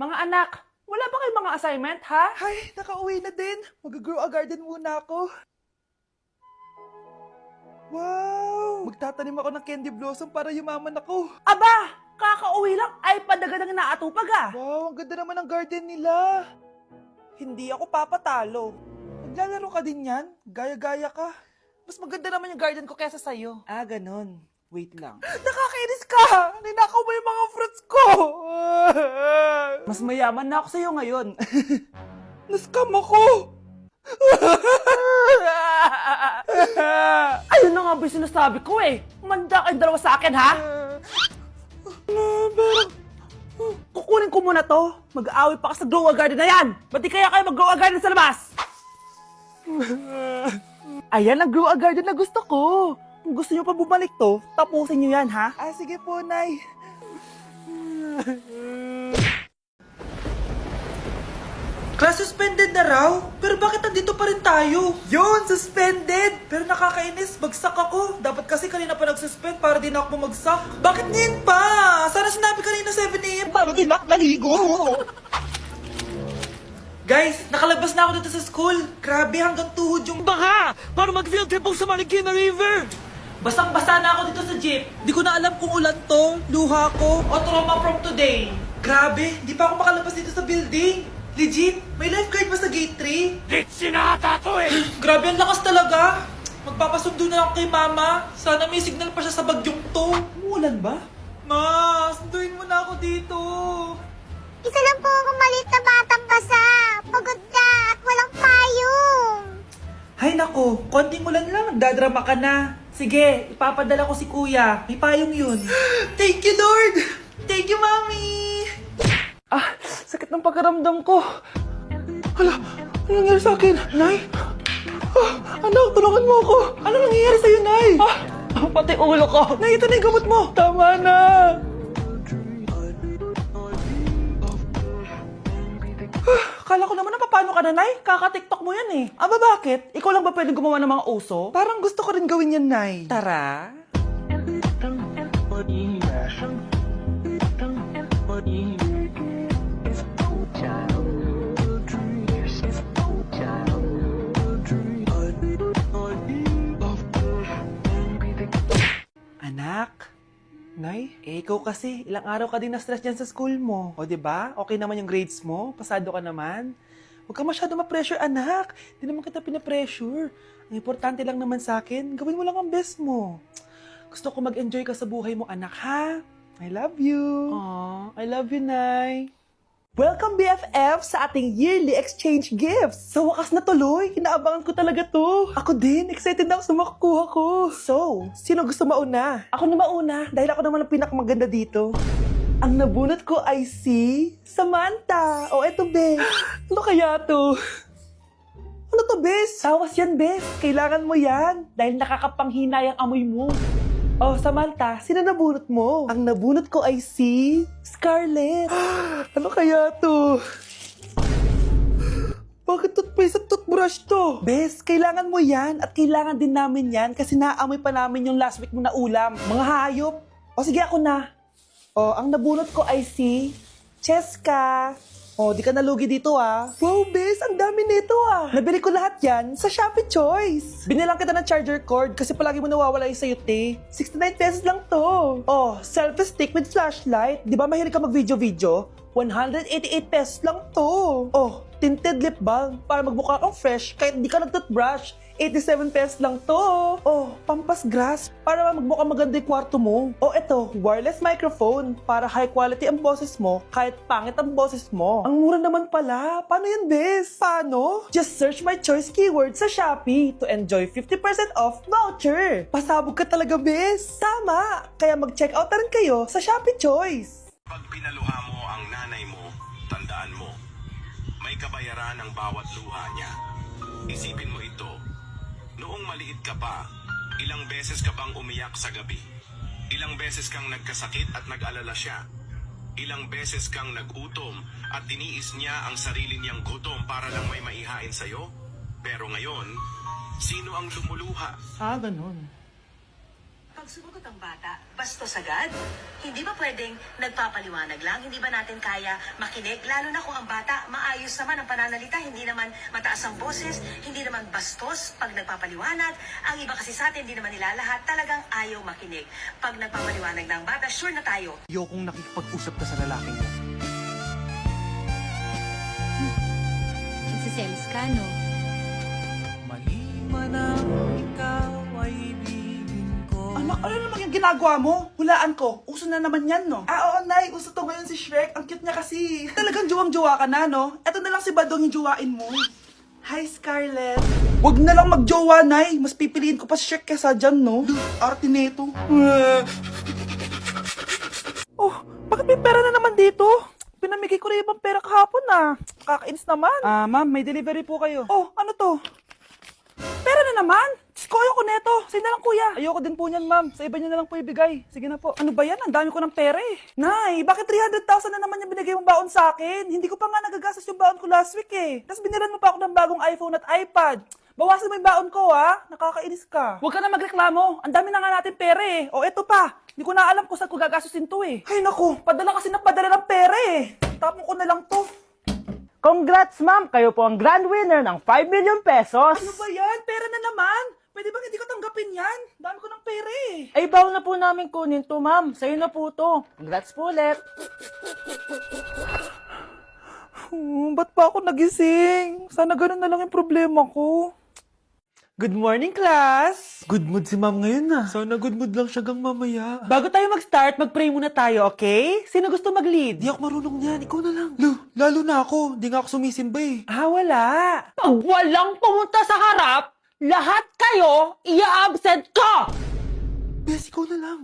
Mga anak, wala ba kayong mga assignment, ha? Ay, nakauwi na din. Mag-grow a garden muna ako. Wow! Magtatanim ako ng candy blossom para yumaman ako. Aba, kakauwi lang ay padagadang naatupag ah. Wow, ang ganda naman ng garden nila. Hindi ako papatalo. Maglalaro ka din yan? Gaya-gaya ka. Mas maganda naman yung garden ko kesa sa'yo. Ah, ganon. Wait lang. Nakakainis ka! Ninakaw mo yung mga fruits ko! Mas mayaman na ako sa'yo ngayon. Nascam ako! Ayun na nga ba yung sinasabi ko eh. Manda kayong dalawa sa akin, ha? Kukunin ko muna to. Mag-aaway pa ka sa grow a garden na yan. Ba't di kaya kayo mag-grow a garden sa labas? Ayan ang grow a garden na gusto ko. Kung gusto nyo pa bumalik to, tapusin nyo yan, ha? Ah, sige po, Nay. Class suspended na raw? Pero bakit nandito pa rin tayo? Yun, suspended! Pero nakakainis, bagsak ako. Dapat kasi kanina pa nag-suspend para di na ako bumagsak. Bakit ngayon pa? Sana sinabi kanina 7 a.m. Para di na ako naligo. Guys, nakalabas na ako dito sa school. Grabe, hanggang tuhod yung Baka! Para mag-field trip sa Marikina River! basang-basa na ako dito sa jeep. Di ko na alam kung ulan to, luha ko, o trauma from today. Grabe, di pa ako makalabas dito sa building. Legit, may lifeguard ba sa gate 3? Ditch sinata to eh! Grabe, ang lakas talaga. Magpapasundo na ako kay mama. Sana may signal pa siya sa bagyong to. Umulan ba? Ma, sunduin mo na ako dito. Isa lang po akong maliit na batang basa. Pagod ka at walang payong. Hay nako, konting ulan lang, nagdadrama ka na. Sige, ipapadala ko si kuya. May payong yun. Thank you, Lord! Thank you, Mami! Ah, sakit ng pagkaramdam ko. Hala, ano nangyari sa akin? Nay? Anak, tulungan mo ako. Ano nangyayari sa'yo, Nay? Pati ulo ko. Nay, ito na yung gamot mo. Tama na. Kala ko naman na paano ka na, Nay? Kaka-tiktok mo yan eh. Aba bakit? Ikaw lang ba pwedeng gumawa ng mga uso? Parang gusto ko rin gawin yan, Nay. Tara. Anak, Nay? ikaw kasi, ilang araw ka din na-stress dyan sa school mo. O, di ba? Okay naman yung grades mo? Pasado ka naman? Huwag ka masyado ma-pressure, anak. Di naman kita pina-pressure. Ang importante lang naman sa akin, gawin mo lang ang best mo. Gusto ko mag-enjoy ka sa buhay mo, anak, ha? I love you. Aw, I love you, Nay. Welcome, BFF, sa ating yearly exchange gifts. Sa wakas na tuloy, inaabangan ko talaga to. Ako din, excited na ako sa makukuha ko. So, sino gusto mauna? Ako na mauna, dahil ako naman ang pinakamaganda dito. Ang nabunot ko ay si Samantha. O, eto, Bes. Ano kaya to? Ano to, Bes? Tawas yan, Bes. Kailangan mo yan. Dahil nakakapanghinay ang amoy mo. Oh, Samantha, sino nabunot mo? Ang nabunot ko ay si Scarlett. Ano kaya to? Bakit toothpaste at toothbrush to? Bes, kailangan mo yan at kailangan din namin yan kasi naamoy pa namin yung last week mo na ulam. Mga hayop. O sige, ako na. O, ang nabunot ko ay si Cheska. O, di ka nalugi dito ah. Wow, Bes, ang dami nito ah. Nabili ko lahat yan sa Shopee Choice. Binilang kita ng charger cord kasi palagi mo nawawala yung sayo, te. 69 pesos lang to. Oh, selfie stick with flashlight. Di ba mahilig ka mag-video-video? 188 pesos lang to. Oh, tinted lip balm para magmukha kang fresh kahit di ka nag-toothbrush. 87 pesos lang to. Oh, pampas grass para magmukha maganda yung kwarto mo. Oh, eto, wireless microphone para high quality ang boses mo kahit pangit ang boses mo. Ang mura naman pala. Paano yan, Bes? Paano? Just search my choice keyword sa Shopee to enjoy 50% off voucher. Pasabog ka talaga, Bes. Tama. Kaya mag-check out na rin kayo sa Shopee Choice. Pag pinaluha mo ang nanay mo, tandaan mo, may kabayaran ang bawat luha niya. Isipin mo ito, noong maliit ka pa, ilang beses ka bang umiyak sa gabi? Ilang beses kang nagkasakit at nag-alala siya? Ilang beses kang nagutom at tiniis niya ang sarili niyang gutom para lang may maihain sa'yo? Pero ngayon, sino ang lumuluha? Ah, ganun. sumagot ang bata, bastos agad. Hindi ba pwedeng nagpapaliwanag lang? Hindi ba natin kaya makinig? Lalo na kung ang bata maayos naman ang pananalita, hindi naman mataas ang boses, hindi naman bastos pag nagpapaliwanag. Ang iba kasi sa atin, hindi naman nila lahat talagang ayaw makinig. Pag nagpapaliwanag na ang bata, sure na tayo. Ayokong nakikipag-usap ka sa lalaking mo. Nagsiselos ka, no? Mali man ang ikaw ay ibigin ko. Anak, ano naman yung ginagawa mo? Hulaan ko. Uso na naman yan, no? Oo, Nay. Uso to ngayon si Shrek. Ang cute niya kasi. Talagang juwang-juwa ka na, no? Eto na lang si Badong yung juwain mo. Hi, Scarlett. Wag na lang magjowa, Nay. Mas pipiliin ko pa si Shrek kesa dyan, no? Arte nito. Oh, bakit may pera na naman dito? Pinamigay ko na ibang pera kahapon, Kakainis naman. Ma'am, may delivery po kayo. Oh, ano to? Pera na naman? Diyos ko, ayoko neto. Sa'yo na lang, kuya. Ayoko din po niyan, ma'am. Sa iba niyo na lang po ibigay. Sige na po. Ano ba yan? Ang dami ko ng pera eh. Nay, bakit 300,000 na naman yung binigay mong baon sa akin? Hindi ko pa nga nagagastos yung baon ko last week eh. Tapos binilan mo pa ako ng bagong iPhone at iPad. Bawasan mo yung baon ko, ha? Nakakainis ka. Huwag ka na magreklamo. Ang dami na nga natin pera eh. O, eto pa. Hindi ko na alam kung saan ko gagastusin to eh. Ay, naku. Padala kasi na padala ng pera eh. Tapon ko na lang to. Congrats, ma'am! Kayo po ang grand winner ng 5 million pesos! Ano ba yan? Pera na naman. Pwede ba hindi ko tanggapin yan? Dami ko ng pera eh. Ay, bawal na po namin kunin to, ma'am. Sa'yo na po to. Congrats po ulit. Ba't pa ako nagising? Sana ganun na lang yung problema ko. Good morning, class! Good mood si ma'am ngayon na. Sana good mood lang siya gang mamaya. Bago tayo mag-start, mag-pray muna tayo, okay? Sino gusto mag-lead? Di ako marunong niyan. Ikaw na lang. Lalo na ako. Di nga ako sumisimba eh. Wala. Pag walang pumunta sa harap, lahat kayo ia-absent ko! Bes, ikaw na lang.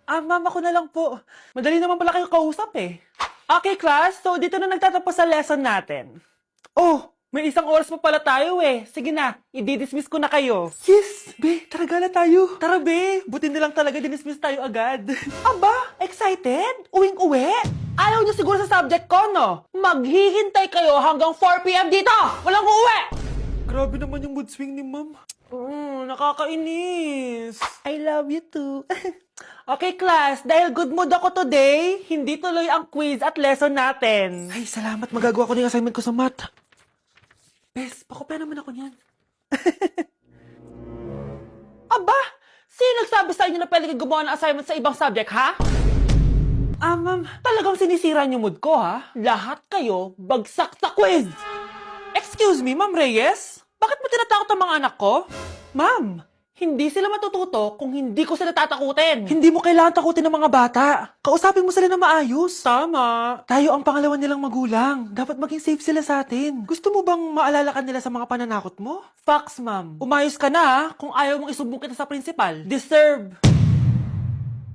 Ma'am, ako na lang po. Madali naman pala kayo kausap eh. Okay, class. So, dito na nagtatapos sa lesson natin. Oh, may 1 oras pa pala tayo eh. Sige na, i-dismiss ko na kayo. Yes! Be, tara gala tayo. Tara, be. Buti na lang talaga dinismiss tayo agad. Aba, excited? Uwing-uwi? Ayaw niyo siguro sa subject ko, no? Maghihintay kayo hanggang 4 p.m. dito! Walang uuwi! Grabe naman yung mood swing ni ma'am. Nakakainis. I love you too. Okay, class. Dahil good mood ako today, hindi tuloy ang quiz at lesson natin. Ay, salamat. Magagawa ko na yung assignment ko sa math. Bes, pakopya naman ako niyan. Aba! Sino nagsabi sa inyo na pwede kayo gumawa ng assignment sa ibang subject, ha? Ma'am, talagang sinisira niyo mood ko, ha? Lahat kayo bagsak sa quiz! Excuse me, Ma'am Reyes? Bakit mo tinatakot ang mga anak ko? Ma'am, hindi sila matututo kung hindi ko sila tatakutin. Hindi mo kailangan takutin ng mga bata. Kausapin mo sila na maayos. Tama. Tayo ang pangalawa nilang magulang. Dapat maging safe sila sa atin. Gusto mo bang maalala ka nila sa mga pananakot mo? Facts, ma'am. Umayos ka na, ha? Kung ayaw mong isumbong kita sa principal. Deserve.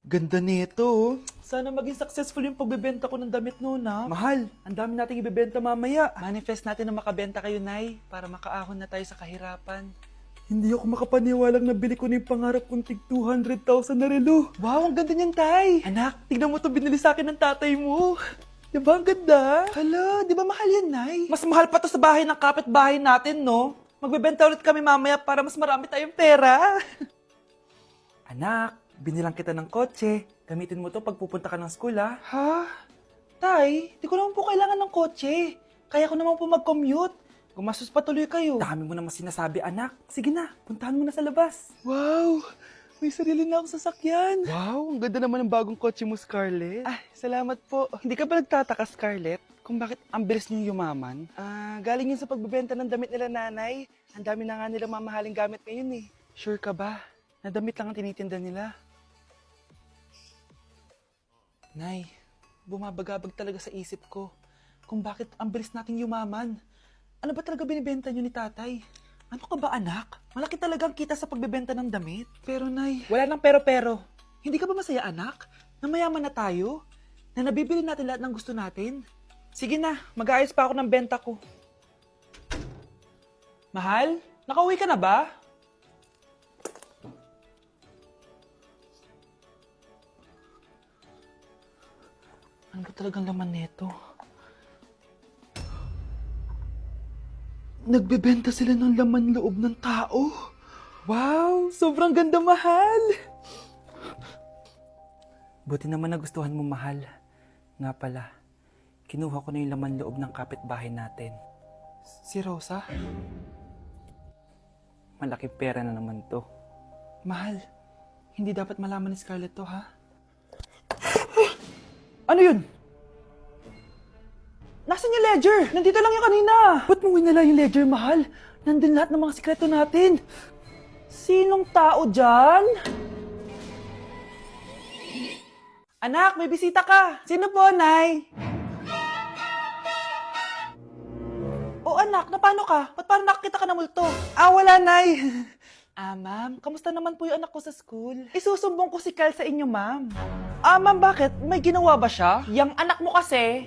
Ganda nito. Sana maging successful yung pagbebenta ko ng damit noon, ha? Mahal, ang dami nating ibebenta mamaya. Manifest natin na makabenta kayo, Nay, para makaahon na tayo sa kahirapan. Hindi ako makapaniwalang nabili ko na yung pangarap kong tig 200,000 na relo. Wow, ang ganda niyan, Tay. Anak, tignan mo itong binili sa akin ng tatay mo. Diba ang ganda? Hala, di ba mahal yan, Nay? Mas mahal pa to sa bahay ng kapitbahay natin, no? Magbebenta ulit kami mamaya para mas marami tayong pera. Anak, binilang kita ng kotse. Gamitin mo to pag pupunta ka ng school, ha? Ha? Tay, di ko naman po kailangan ng kotse. Kaya ko naman po mag-commute. Gumastos pa tuloy kayo. Dami mo naman sinasabi, anak. Sige na, puntahan mo na sa labas. Wow! May sarili na akong sasakyan. Wow, ang ganda naman ng bagong kotse mo, Scarlett. Salamat po. Hindi ka ba nagtataka, Scarlett, kung bakit ang bilis niyong yumaman? Galing yun sa pagbebenta ng damit nila, nanay. Ang dami na nga nilang mamahaling gamit ngayon eh. Sure ka ba? Na damit lang ang tinitinda nila? Nay, bumabagabag talaga sa isip ko kung bakit ang bilis nating yumaman. Ano ba talaga binibenta nyo ni tatay? Ano ka ba, anak? Malaki talagang kita sa pagbebenta ng damit. Pero, Nay, wala nang pero-pero. Hindi ka ba masaya, anak? Na mayaman na tayo? Na nabibili natin lahat ng gusto natin? Sige na, mag-aayos pa ako ng benta ko. Mahal, nakauwi ka na ba? Ano ba talagang laman nito? Nagbebenta sila ng laman loob ng tao. Wow, sobrang ganda, mahal. Buti naman nagustuhan mo, mahal. Nga pala, kinuha ko na yung laman loob ng kapitbahay natin. Si Rosa? Malaking pera na naman to. Mahal, hindi dapat malaman ni Scarlett to, ha? Ano yun? Nasaan yung ledger? Nandito lang yung kanina. Ba't mo winala yung ledger, mahal? Nandun lahat ng mga sikreto natin. Sinong tao dyan? Anak, may bisita ka. Sino po, Nay? O anak, napano ka? Ba't parang nakakita ka na multo? Wala, Nay. Ma'am, kamusta naman po yung anak ko sa school? Isusumbong ko si Kyle sa inyo, ma'am. Ma'am, bakit? May ginawa ba siya? Yang anak mo kasi,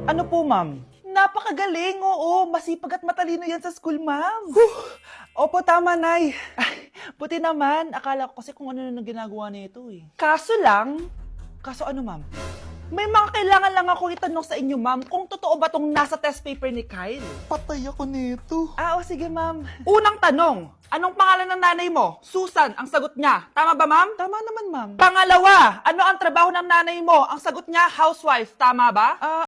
ano po, ma'am? Napakagaling, oo. Masipag at matalino yan sa school, ma'am. Opo, tama, Nay. Ay, buti naman. Akala ko kasi kung ano na ginagawa nito eh. Kaso ano, ma'am? May mga kailangan lang ako itanong sa inyo, ma'am, kung totoo ba tong nasa test paper ni Kyle. Patay ako nito. Sige, ma'am. Unang tanong, anong pangalan ng nanay mo? Susan, ang sagot niya. Tama ba, ma'am? Tama naman, ma'am. Pangalawa, ano ang trabaho ng nanay mo? Ang sagot niya, housewife. Tama ba?